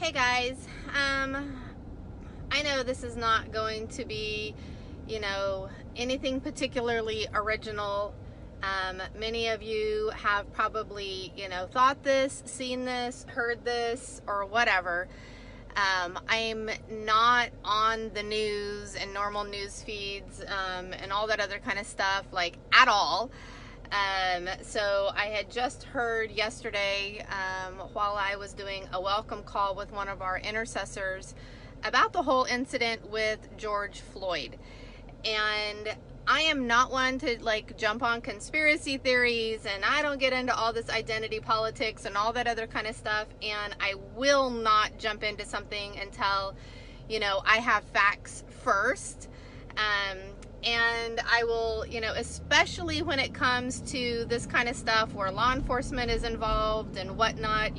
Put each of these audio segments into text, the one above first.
Hey guys, I know this is not going to be, anything particularly original. Many of you have probably, thought this, seen this, heard this, or whatever. I'm not on the news and normal news feeds and all that other kind of stuff, like, at all. So I had just heard yesterday, while I was doing a welcome call with one of our intercessors, about the whole incident with George Floyd. And I am not one to jump on conspiracy theories, and I don't get into all this identity politics and all that other kind of stuff. And I will not jump into something until, I have facts first. And I will, especially when it comes to this kind of stuff where law enforcement is involved and whatnot.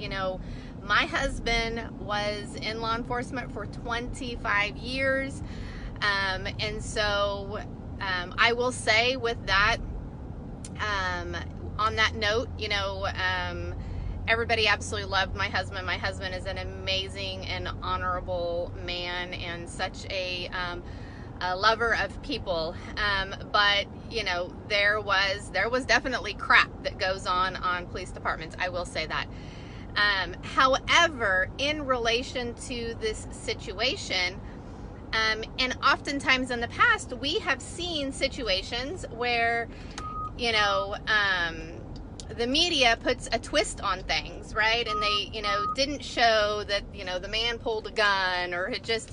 My husband was in law enforcement for 25 years. And so I will say with that, on that note, everybody absolutely loved my husband. My husband is an amazing and honorable man and such a lover of people, but there was definitely crap that goes on police departments. I will say that. However, in relation to this situation, and oftentimes in the past, we have seen situations where the media puts a twist on things, right? And they didn't show that the man pulled a gun or had just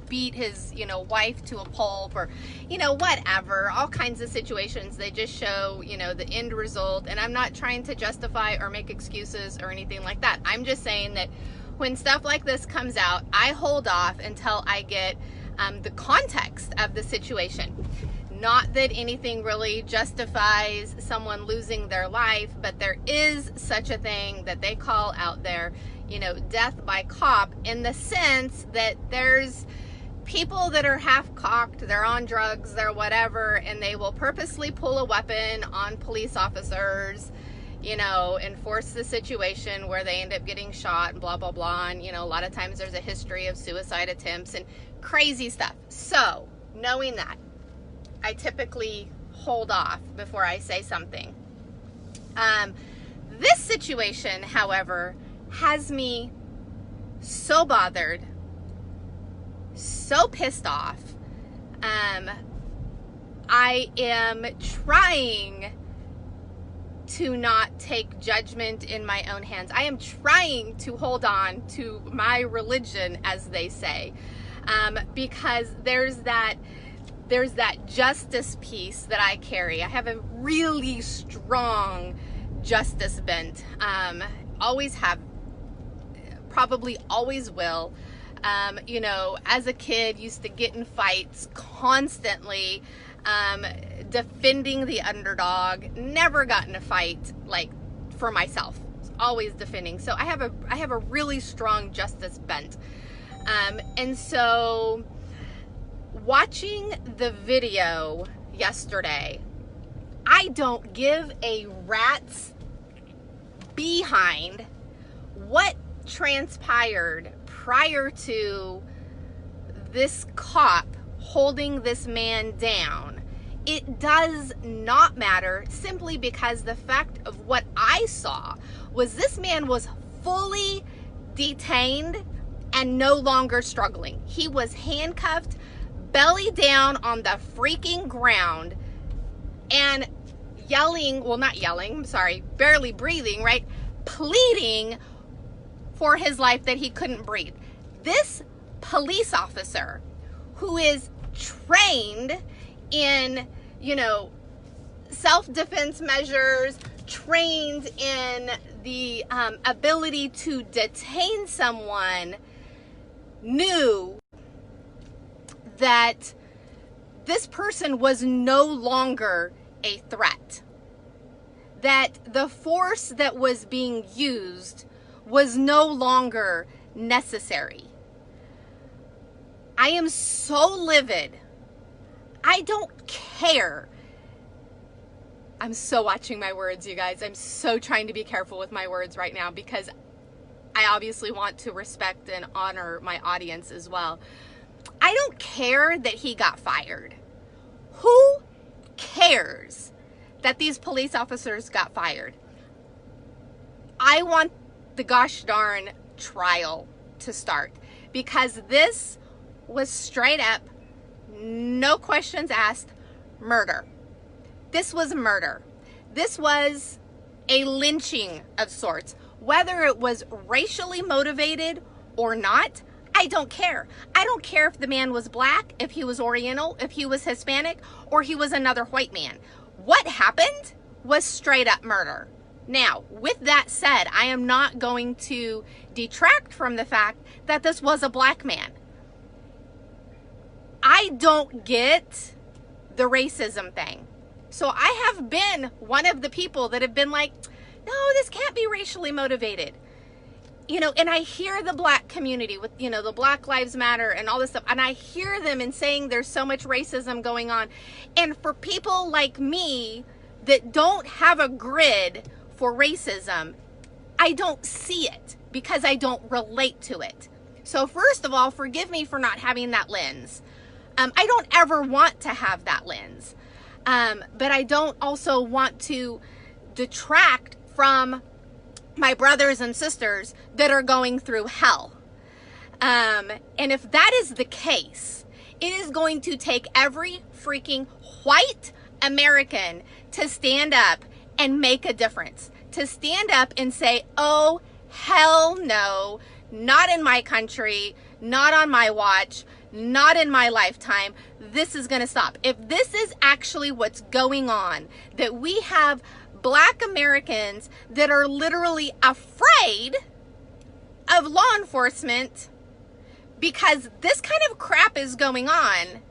beat his wife to a pulp, or whatever, all kinds of situations. They just show the end result. And I'm not trying to justify or make excuses or anything like that. I'm just saying that when stuff like this comes out, I hold off until I get the context of the situation. Not that anything really justifies someone losing their life, but there is such a thing that they call out there, death by cop, in the sense that there's people that are half-cocked, they're on drugs, they're whatever, and they will purposely pull a weapon on police officers, and force the situation where they end up getting shot and blah, blah, blah. And, a lot of times there's a history of suicide attempts and crazy stuff. So, knowing that, I typically hold off before I say something. This situation, however, has me so bothered, so pissed off. I am trying to not take judgment in my own hands. I am trying to hold on to my religion, as they say, because there's that justice piece that I carry. I have a really strong justice bent. Always have, probably always will. As a kid, used to get in fights constantly, defending the underdog. Never got in a fight for myself. Always defending. So I have a really strong justice bent. And so watching the video yesterday, I don't give a rat's behind what transpired prior to this cop holding this man down. It does not matter, simply because the fact of what I saw was this man was fully detained and no longer struggling. He was handcuffed, belly down on the freaking ground, and barely breathing, right? Pleading for his life that he couldn't breathe. This police officer, who is trained in, self-defense measures, trained in the ability to detain someone, knew that this person was no longer a threat. That the force that was being used was no longer necessary. I am so livid. I don't care. I'm so watching my words, you guys. I'm so trying to be careful with my words right now, because I obviously want to respect and honor my audience as well. I don't care that he got fired. Who cares that these police officers got fired? I want the gosh darn trial to start, because this was straight up, no questions asked, murder. This was murder. This was a lynching of sorts. Whether it was racially motivated or not, I don't care. I don't care if the man was black, if he was Oriental, if he was Hispanic, or he was another white man. What happened was straight up murder. Now, with that said, I am not going to detract from the fact that this was a black man. I don't get the racism thing. So I have been one of the people that have been like, no, this can't be racially motivated. You know, and I hear the black community with, you know, the Black Lives Matter and all this stuff, and I hear them in saying there's so much racism going on. And for people like me that don't have a grid for racism, I don't see it because I don't relate to it. So first of all, forgive me for not having that lens. I don't ever want to have that lens. But I don't also want to detract from my brothers and sisters that are going through hell. And if that is the case, it is going to take every freaking white American to stand up and make a difference. To stand up and say, oh, hell no, not in my country, not on my watch, not in my lifetime. This is going to stop. If this is actually what's going on, that we have black Americans that are literally afraid of law enforcement because this kind of crap is going on,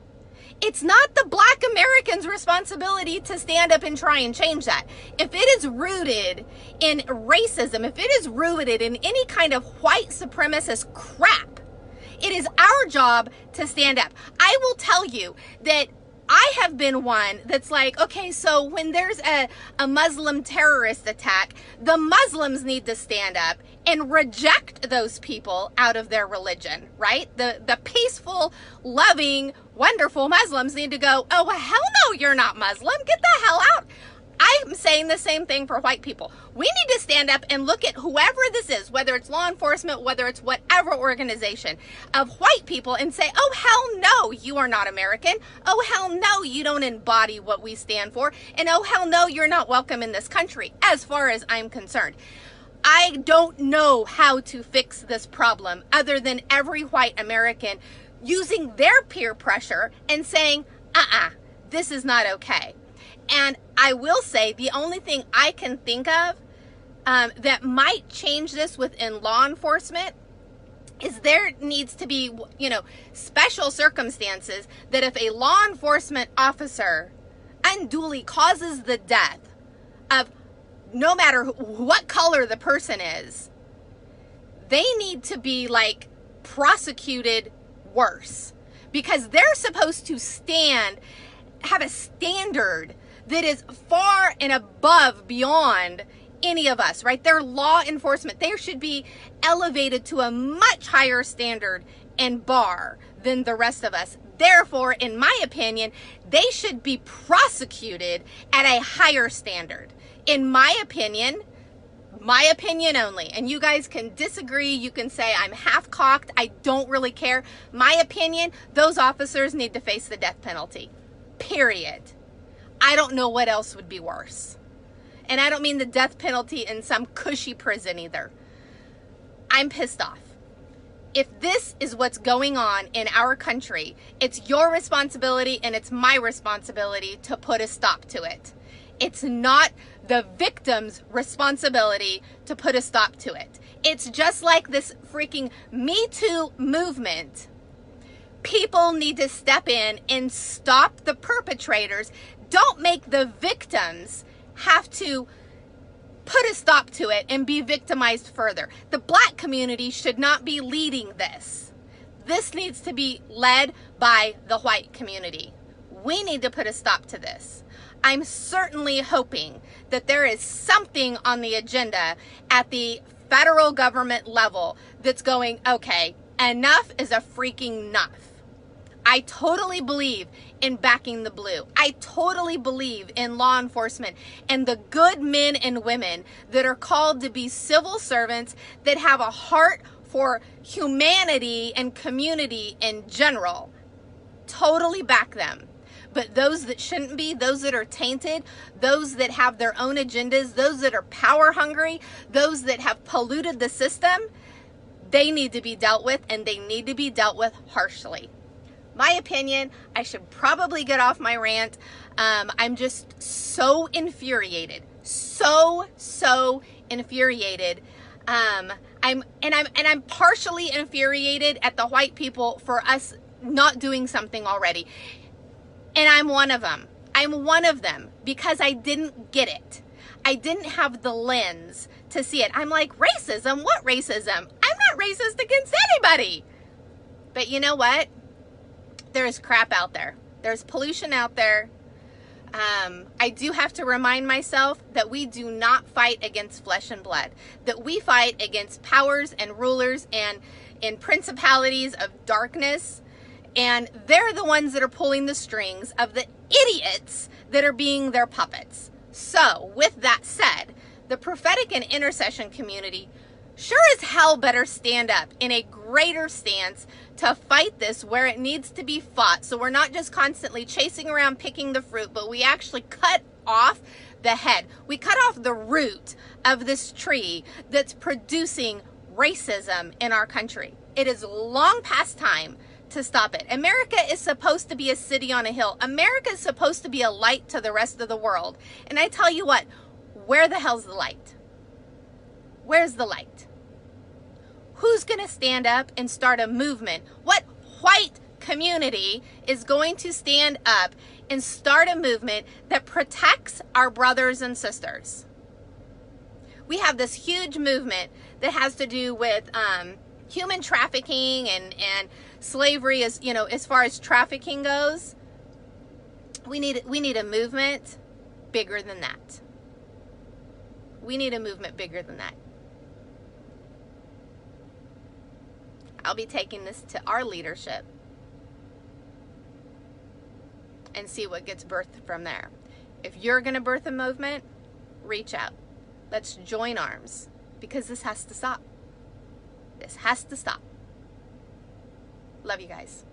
it's not the black Americans' responsibility to stand up and try and change that. If it is rooted in racism, if it is rooted in any kind of white supremacist crap, it is our job to stand up. I will tell you that I have been one that's like, okay, so when there's a Muslim terrorist attack, the Muslims need to stand up and reject those people out of their religion, right? The peaceful, loving, wonderful Muslims need to go, oh, well, hell no, you're not Muslim. Get the hell out. I'm saying the same thing for white people. We need to stand up and look at whoever this is, whether it's law enforcement, whether it's whatever organization of white people, and say, oh, hell no, you are not American. Oh, hell no, you don't embody what we stand for. And oh, hell no, you're not welcome in this country, as far as I'm concerned. I don't know how to fix this problem other than every white American using their peer pressure and saying, this is not okay. And I will say the only thing I can think of that might change this within law enforcement is there needs to be, you know, special circumstances that if a law enforcement officer unduly causes the death of no matter what color the person is, they need to be like prosecuted worse, because they're supposed to have a standard that is far and above beyond any of us, right? They're law enforcement. They should be elevated to a much higher standard and bar than the rest of us. Therefore, in my opinion, they should be prosecuted at a higher standard. In my opinion only, and you guys can disagree, you can say I'm half-cocked, I don't really care. My opinion, those officers need to face the death penalty, period. I don't know what else would be worse. And I don't mean the death penalty in some cushy prison either. I'm pissed off. If this is what's going on in our country, it's your responsibility and it's my responsibility to put a stop to it. It's not the victim's responsibility to put a stop to it. It's just like this freaking Me Too movement. People need to step in and stop the perpetrators. Don't make the victims have to put a stop to it and be victimized further. The black community should not be leading this. This needs to be led by the white community. We need to put a stop to this. I'm certainly hoping that there is something on the agenda at the federal government level that's going, okay, enough is a freaking enough. I totally believe in backing the blue. I totally believe in law enforcement and the good men and women that are called to be civil servants that have a heart for humanity and community in general. Totally back them. But those that shouldn't be, those that are tainted, those that have their own agendas, those that are power hungry, those that have polluted the system, they need to be dealt with, and they need to be dealt with harshly. My opinion, I should probably get off my rant. I'm just so infuriated. So infuriated. I'm partially infuriated at the white people for us not doing something already. And I'm one of them. I'm one of them because I didn't get it. I didn't have the lens to see it. I'm like, racism? What racism? I'm not racist against anybody. But you know what? There's crap out there. There's pollution out there. I do have to remind myself that we do not fight against flesh and blood, that we fight against powers and rulers and principalities of darkness, and they're the ones that are pulling the strings of the idiots that are being their puppets. So, with that said, the prophetic and intercession community sure as hell better stand up in a greater stance to fight this where it needs to be fought. So we're not just constantly chasing around picking the fruit, but we actually cut off the head. We cut off the root of this tree that's producing racism in our country. It is long past time to stop it. America is supposed to be a city on a hill. America is supposed to be a light to the rest of the world. And I tell you what, where the hell's the light? Where's the light? Who's going to stand up and start a movement? What white community is going to stand up and start a movement that protects our brothers and sisters? We have this huge movement that has to do with human trafficking and slavery, as you know, as far as trafficking goes. We need a movement bigger than that. We need a movement bigger than that. I'll be taking this to our leadership and see what gets birthed from there. If you're going to birth a movement, reach out. Let's join arms, because this has to stop. This has to stop. Love you guys.